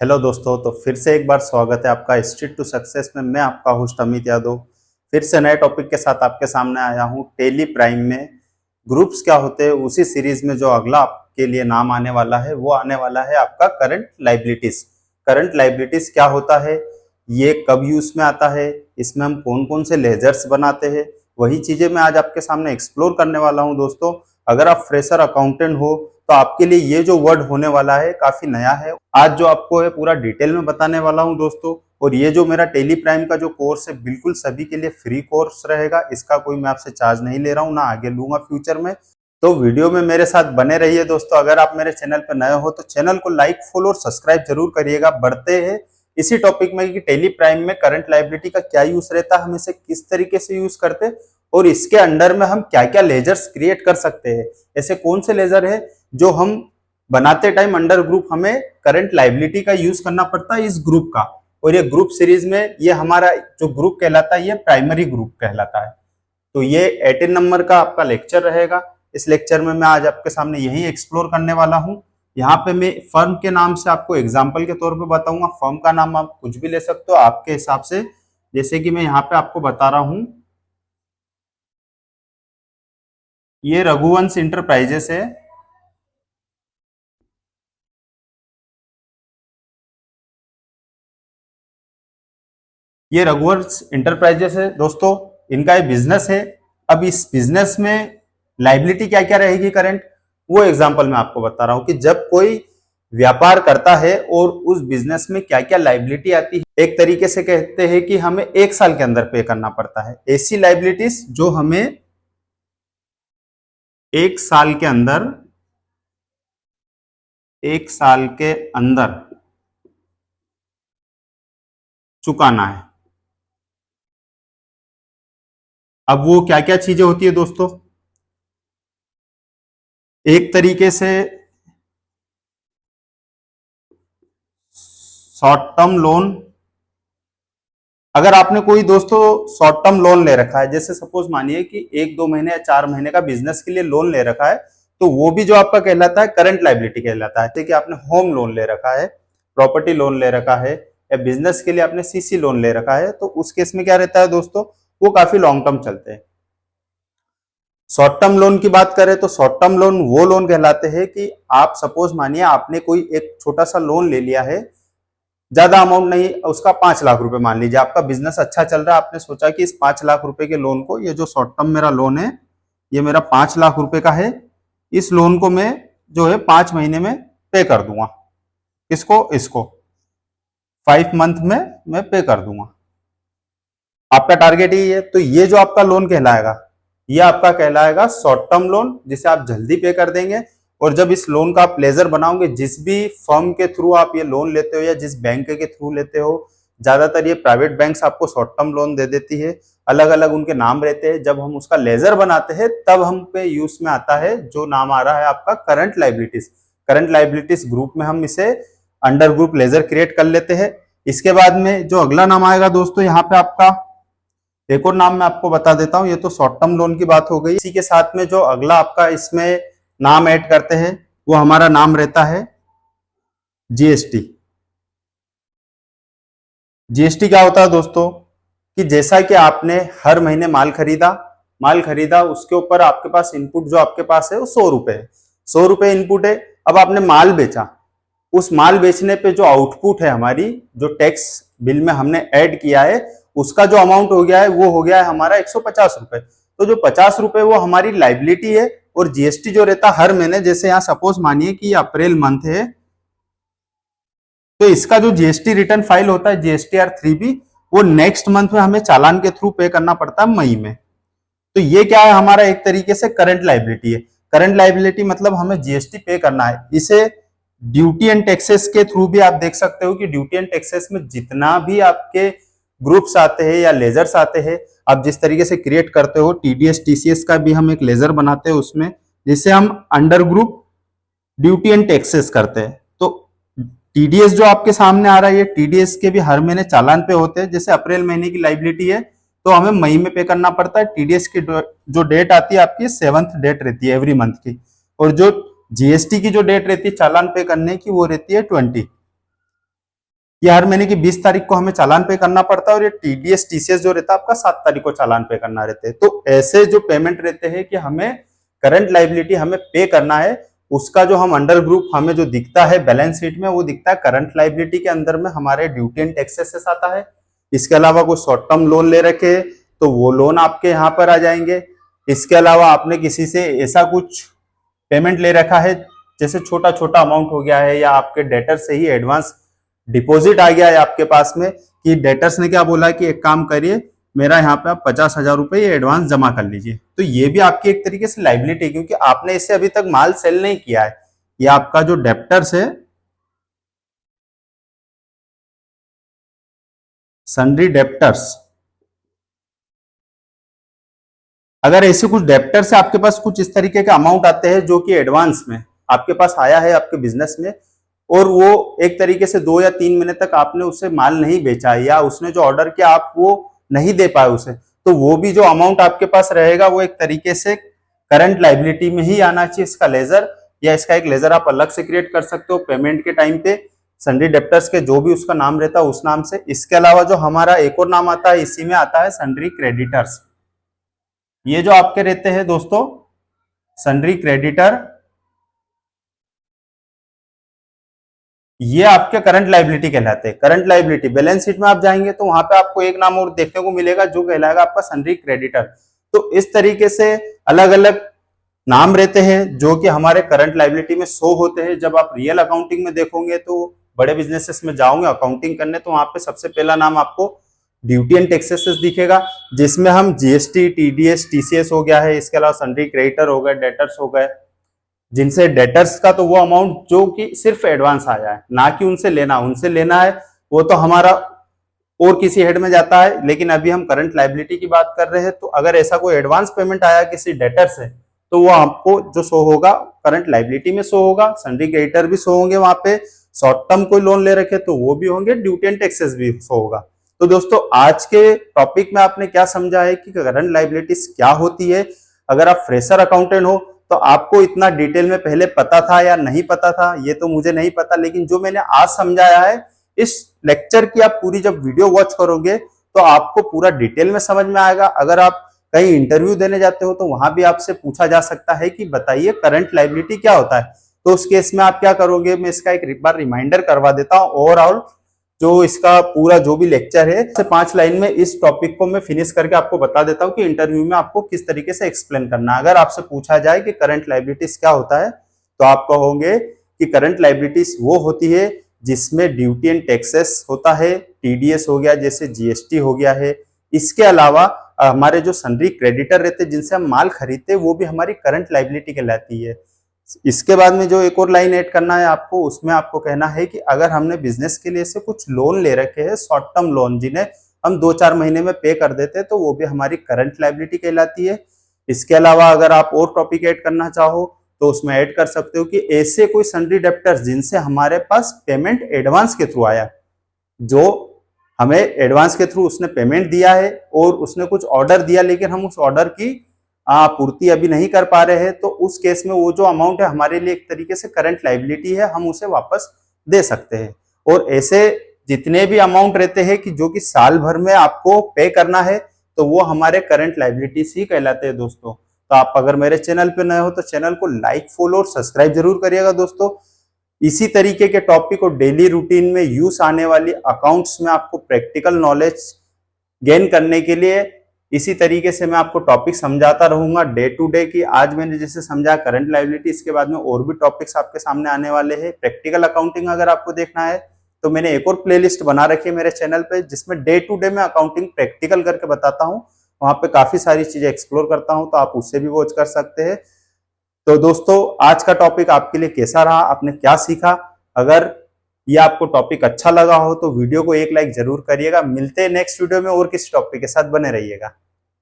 Hello दोस्तों, तो फिर से एक बार स्वागत है आपका स्ट्रीट टू सक्सेस में। मैं आपका होस्ट अमित यादव फिर से नए टॉपिक के साथ आपके सामने आया हूं। टेली प्राइम में ग्रुप्स क्या होते हैं उसी सीरीज में जो अगला आपके लिए नाम आने वाला है वो आने वाला है आपका करंट लाइबिलिटीज। करंट लाइबिलिटीज क्या होता है, ये कब यूज में आता है, इसमें हम कौन कौन से लेजर्स बनाते हैं, वही चीजें मैं आज आपके सामने एक्सप्लोर करने वाला हूं। दोस्तों, अगर आप फ्रेशर अकाउंटेंट हो तो आपके लिए ये जो वर्ड होने वाला है काफी नया है। आज जो आपको है पूरा डिटेल में बताने वाला हूं दोस्तों। और ये जो मेरा टेली प्राइम का जो कोर्स है बिल्कुल सभी के लिए फ्री कोर्स रहेगा। इसका कोई मैं आपसे चार्ज नहीं ले रहा हूं, ना आगे लूंगा फ्यूचर में। तो वीडियो में मेरे साथ बने रहिए दोस्तों। अगर आप मेरे चैनल पर नए हो तो चैनल को लाइक, फॉलो और सब्सक्राइब जरूर करिएगा। बढ़ते हैं इसी टॉपिक में कि टेली प्राइम में करंट लायबिलिटी का क्या यूज रहता है, हम इसे किस तरीके से यूज करते हैं और इसके अंडर में हम क्या क्या लेजर्स क्रिएट कर सकते हैं। ऐसे कौन से लेजर है जो हम बनाते टाइम अंडर ग्रुप हमें करंट लायबिलिटी का यूज करना पड़ता है इस ग्रुप का। और ये ग्रुप सीरीज में ये हमारा जो ग्रुप कहलाता है ये प्राइमरी ग्रुप कहलाता है। तो ये 18 नंबर का आपका लेक्चर रहेगा। इस लेक्चर में मैं आज आपके सामने यही एक्सप्लोर करने वाला हूँ। यहाँ पे मैं फर्म के नाम से आपको एग्जाम्पल के तौर पे बताऊंगा। फर्म का नाम आप कुछ भी ले सकते हो आपके हिसाब से। जैसे कि मैं यहाँ पे आपको बता रहा हूँ, ये रघुवंश इंटरप्राइजेस है। ये रघुवंश इंटरप्राइजेस है दोस्तों, इनका ये बिजनेस है। अब इस बिजनेस में लाइबिलिटी क्या क्या रहेगी करंट, वो एग्जांपल मैं आपको बता रहा हूं कि जब कोई व्यापार करता है और उस बिजनेस में क्या क्या लाइबिलिटी आती है। एक तरीके से कहते हैं कि हमें 1 साल के अंदर पे करना पड़ता है ऐसी लाइबिलिटीज जो हमें 1 साल के अंदर 1 साल के अंदर चुकाना है। अब वो क्या क्या चीजें होती है दोस्तों, एक तरीके से शॉर्ट टर्म लोन। अगर आपने कोई दोस्तों शॉर्ट टर्म लोन ले रखा है, जैसे सपोज मानिए कि 1-2 महीने या 4 महीने का बिजनेस के लिए लोन ले रखा है, तो वो भी जो आपका कहलाता है करंट लायबिलिटी कहलाता है। जैसे कि आपने होम लोन ले रखा है, प्रॉपर्टी लोन ले रखा है, या बिजनेस के लिए आपने सीसी लोन ले रखा है, तो उस केस में क्या रहता है दोस्तों, वो काफी लॉन्ग टर्म चलते हैं। शॉर्ट टर्म लोन की बात करें तो शॉर्ट टर्म लोन वो लोन कहलाते हैं कि आप सपोज मानिए आपने कोई एक छोटा सा लोन ले लिया है, ज्यादा अमाउंट नहीं, उसका 5 लाख रुपए मान लीजिए। आपका बिजनेस अच्छा चल रहा है, आपने सोचा कि इस 5 लाख रुपए के लोन को, ये जो शॉर्ट टर्म मेरा लोन है ये मेरा 5 लाख रुपए का है, इस लोन को मैं जो है 5 महीने में पे कर दूंगा। इसको इसको 5 मंथ में मैं पे कर दूंगा। आपका टारगेट यही है, तो ये जो आपका लोन कहलाएगा ये आपका कहलाएगा शॉर्ट टर्म लोन, जिसे आप जल्दी पे कर देंगे। और जब इस लोन का आप लेजर बनाओगे, जिस भी फर्म के थ्रू आप ये लोन लेते हो या जिस बैंक के थ्रू लेते हो, ज्यादातर ये प्राइवेट बैंक्स आपको शॉर्ट टर्म लोन दे देती है। अलग अलग उनके नाम रहते हैं। जब हम उसका लेजर बनाते हैं तब हम पे यूज में आता है जो नाम आ रहा है आपका current liabilities. Current liabilities group में हम इसे अंडर ग्रुप लेजर क्रिएट कर लेते हैं। इसके बाद में जो अगला नाम आएगा दोस्तों, यहाँ पे आपका एक और नाम मैं आपको बता देता हूं। ये तो शॉर्ट टर्म लोन की बात हो गई। इसी के साथ में जो अगला आपका इसमें नाम ऐड करते हैं वो हमारा नाम रहता है जीएसटी। जीएसटी क्या होता है दोस्तों, कि जैसा कि आपने हर महीने माल खरीदा, उसके ऊपर आपके पास इनपुट जो आपके पास है वो 100 रुपए है। 100 रुपए इनपुट है। अब आपने माल बेचा, उस माल बेचने पे जो आउटपुट है हमारी, जो टैक्स बिल में हमने ऐड किया है, उसका जो अमाउंट हो गया है वो हो गया है हमारा 150 रुपए। तो जो 50 रुपए वो हमारी लाइबिलिटी है। और जीएसटी जो रहता है हर महीने, जैसे यहाँ सपोज मानिए कि अप्रैल मंथ है, तो इसका जो जीएसटी रिटर्न फाइल होता है GSTR 3B, वो नेक्स्ट मंथ में हमें चालान के थ्रू पे करना पड़ता है मई में। तो ये क्या है, हमारा एक तरीके से करंट लायबिलिटी है। करंट लायबिलिटी मतलब हमें जीएसटी पे करना है। इसे ड्यूटी एंड टैक्सेस के थ्रू भी आप देख सकते हो कि ड्यूटी एंड टैक्सेस में जितना भी आपके ग्रुप्स आते हैं या लेजर्स आते हैं, आप जिस तरीके से क्रिएट करते हो, टीडीएस टीसीएस का भी हम एक लेजर बनाते हैं उसमें, जिसे हम under group duty and taxes करते हैं। तो टीडीएस जो आपके सामने आ रहा है, ये टीडीएस के भी हर महीने चालान पे होते हैं। जैसे अप्रैल महीने की लायबिलिटी है तो हमें मई में पे करना पड़ता है। टीडीएस की जो डेट आती है आपकी 7th डेट रहती है एवरी मंथ की। और जो जीएसटी की जो डेट रहती है चालान पे करने की, वो रहती है 20। ये हर महीने की 20 तारीख को हमें चालान पे करना पड़ता है, और ये टीडीएस टीसीएस जो रहता है आपका 7 तारीख को चालान पे करना रहते हैं। तो ऐसे जो पेमेंट रहते हैं कि हमें करंट लाइबिलिटी हमें पे करना है, उसका जो हम अंडर ग्रुप हमें जो दिखता है बैलेंस शीट में, वो दिखता है करंट लाइबिलिटी के अंदर में हमारे ड्यूटी एंड टैक्सेस आता है। इसके अलावा कोई शॉर्ट टर्म लोन ले रखे तो वो लोन आपके यहाँ पर आ जाएंगे। इसके अलावा आपने किसी से ऐसा कुछ पेमेंट ले रखा है, जैसे छोटा छोटा अमाउंट हो गया है, या आपके डेटर से ही एडवांस डिपॉजिट आ गया है आपके पास में, कि डेटर्स ने क्या बोला कि एक काम करिए, मेरा यहाँ पे आप 50,000 रुपए एडवांस जमा कर लीजिए, तो ये भी आपकी एक तरीके से लाइबिलिटी, क्योंकि आपने इससे अभी तक माल सेल नहीं किया है। ये आपका जो डेप्टर्स है, सन्ड्री डेप्टर्स, अगर ऐसे कुछ डेप्टर से आपके पास कुछ इस तरीके के अमाउंट आते हैं जो कि एडवांस में आपके पास आया है आपके बिजनेस में, और वो एक तरीके से 2 या 3 महीने तक आपने उसे माल नहीं बेचा, या उसने जो ऑर्डर किया आप वो नहीं दे पाए उसे, तो वो भी जो अमाउंट आपके पास रहेगा वो एक तरीके से करंट लाइबिलिटी में ही आना चाहिए। इसका लेजर, या इसका एक लेजर आप अलग से क्रिएट कर सकते हो पेमेंट के टाइम पे, सन्ड्री डेप्टर्स के जो भी उसका नाम रहता है उस नाम से। इसके अलावा जो हमारा एक और नाम आता है, इसी में आता है सन्ड्री क्रेडिटर्स। ये जो आपके रहते हैं दोस्तों सन्ड्री क्रेडिटर, ये आपके करंट लाइबिलिटी कहलाते हैं। करंट लाइबिलिटी बैलेंस शीट में आप जाएंगे तो वहां पे आपको एक नाम और देखने को मिलेगा जो कहलाएगा आपका सन्ड्री क्रेडिटर। तो इस तरीके से अलग अलग नाम रहते हैं जो कि हमारे करंट लाइबिलिटी में शो होते हैं। जब आप रियल अकाउंटिंग में देखोगे, तो बड़े बिजनेसेस में जाओगे अकाउंटिंग करने, तो वहां पे सबसे पहला नाम आपको ड्यूटी एंड टैक्सेस दिखेगा, जिसमें हम जीएसटी, टीडीएस, टीसीएस हो गया है, इसके अलावा सन्ड्री क्रेडिटर हो गए, डेटर्स हो गए, जिनसे डेटर्स का तो वो अमाउंट जो कि सिर्फ एडवांस आया है, ना कि उनसे लेना है वो तो हमारा और किसी हेड में जाता है। लेकिन अभी हम करंट लाइबिलिटी की बात कर रहे हैं, तो अगर ऐसा कोई एडवांस पेमेंट आया किसी डेटर से, तो वो आपको जो शो होगा करंट लाइबिलिटी में शो होगा, सन्ड्री क्रेडिटर भी शो होंगे वहां पे, शॉर्ट टर्म कोई लोन ले रखे तो वो भी होंगे, ड्यूटी एंड टैक्सेस भी शो होगा। तो दोस्तों आज के टॉपिक में आपने क्या समझा है कि करंट लाइबिलिटीज क्या होती है। अगर आप फ्रेशर अकाउंटेंट हो तो आपको इतना डिटेल में पहले पता था या नहीं पता था, ये तो मुझे नहीं पता, लेकिन जो मैंने आज समझाया है, इस लेक्चर की आप पूरी जब वीडियो वॉच करोगे तो आपको पूरा डिटेल में समझ में आएगा। अगर आप कहीं इंटरव्यू देने जाते हो तो वहां भी आपसे पूछा जा सकता है कि बताइए करंट लाइबिलिटी क्या होता है, तो उस केस में आप क्या करोगे, मैं इसका एक बार रिमाइंडर करवा देता हूँ। ओवरऑल जो इसका पूरा जो भी लेक्चर है, 5 लाइन में इस टॉपिक को मैं फिनिश करके आपको बता देता हूँ कि इंटरव्यू में आपको किस तरीके से एक्सप्लेन करना है। अगर आपसे पूछा जाए कि करंट लाइबिलिटीज क्या होता है, तो आप कहोगे कि करंट लाइबिलिटीज वो होती है जिसमें ड्यूटी एंड टैक्सेस होता है, टीडीएस हो गया, जैसे जीएसटी हो गया है। इसके अलावा हमारे जो सन्ड्री क्रेडिटर रहते हैं जिनसे हम माल खरीदते हैं, वो भी हमारी करंट लाइबिलिटी कहलाती है। इसके बाद में जो एक और लाइन ऐड करना है आपको, उसमें आपको कहना है कि अगर हमने बिजनेस के लिए से कुछ लोन ले रखे हैं, शॉर्ट टर्म लोन, जिन्हें हम 2-4 महीने में पे कर देते हैं, तो वो भी हमारी करंट लाइबिलिटी कहलाती है। इसके अलावा अगर आप और टॉपिक ऐड करना चाहो तो उसमें ऐड कर सकते हो कि ऐसे कोई सन्ड्री डेप्टर्स जिनसे हमारे पास पेमेंट एडवांस के थ्रू आया, जो हमें एडवांस के थ्रू उसने पेमेंट दिया है और उसने कुछ ऑर्डर दिया, लेकिन हम उस ऑर्डर की पूर्ति अभी नहीं कर पा रहे हैं, तो उस केस में वो जो अमाउंट है हमारे लिए एक तरीके से करंट लाइबिलिटी है, हम उसे वापस दे सकते हैं। और ऐसे जितने भी अमाउंट रहते हैं कि जो कि साल भर में आपको पे करना है, तो वो हमारे करंट लाइबिलिटीज ही कहलाते हैं दोस्तों। तो आप अगर मेरे चैनल पे नए हो तो चैनल को लाइक, फॉलो और सब्सक्राइब जरूर करिएगा दोस्तों। इसी तरीके के टॉपिक और डेली रूटीन में यूज आने वाली अकाउंट्स में आपको प्रैक्टिकल नॉलेज गेन करने के लिए इसी तरीके से मैं आपको टॉपिक समझाता रहूंगा डे टू डे। की आज मैंने जैसे समझा करंट लाइबिलिटी, इसके बाद में और भी टॉपिक्स आपके सामने आने वाले हैं। प्रैक्टिकल अकाउंटिंग अगर आपको देखना है तो मैंने एक और प्लेलिस्ट बना रखी है मेरे चैनल पे, जिसमें डे टू डे में अकाउंटिंग प्रैक्टिकल करके बताता हूँ। वहां पे काफी सारी चीजें एक्सप्लोर करता हूँ, तो आप उससे भी वॉच कर सकते हैं। तो दोस्तों आज का टॉपिक आपके लिए कैसा रहा, आपने क्या सीखा? अगर ये आपको टॉपिक अच्छा लगा हो तो वीडियो को एक लाइक जरूर करिएगा। मिलते हैं नेक्स्ट वीडियो में और किस टॉपिक के साथ, बने रहिएगा।